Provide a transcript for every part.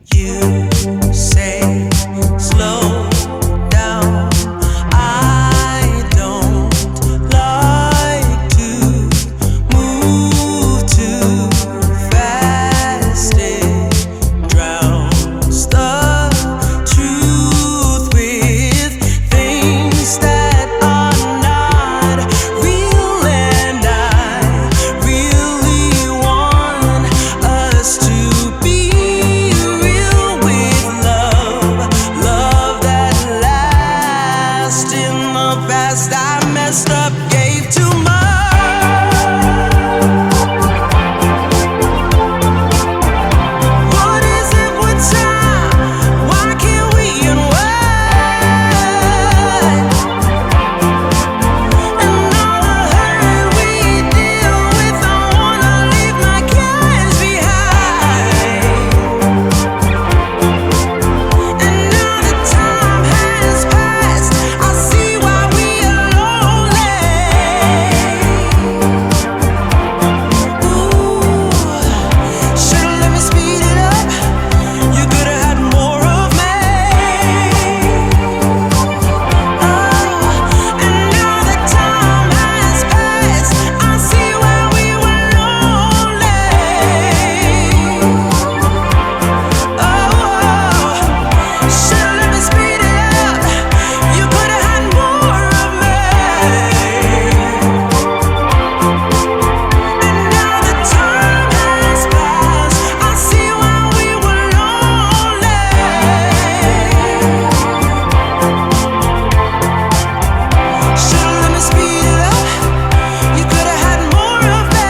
You say slow down. I don't like to move too fast. It drowns the truth with things that are not real, and I really want us to be real with love that lasts. In the past I messed up, gave too much. What is it with time? Why can't we unwind? And all the hurt we deal with, I wanna leave my cares behind. And now that time has passed, I see why we are lonely. Ooh, should've let me speed it up. You could've had more of me. And now that time has passed, I see why we were lonely. Should've let me speed it up. You could've had more of me. And now that time has passed, I see why we were lonely. Should've let me speed it up. You could've had more of me.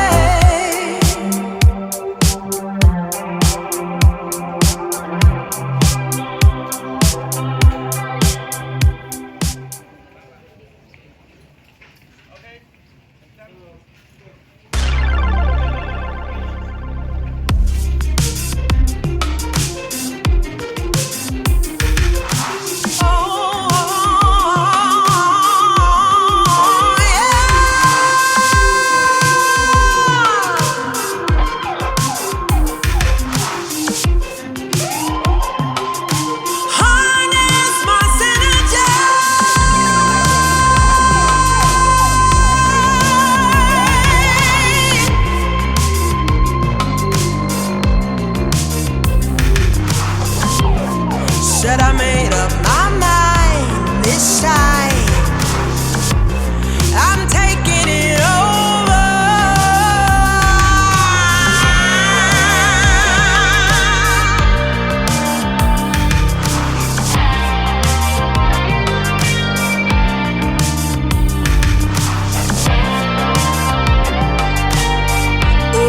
Harness my synergy. Said I made up my mind this time. I'm taking it over. Ooh.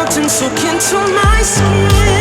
mountains soak into my skin.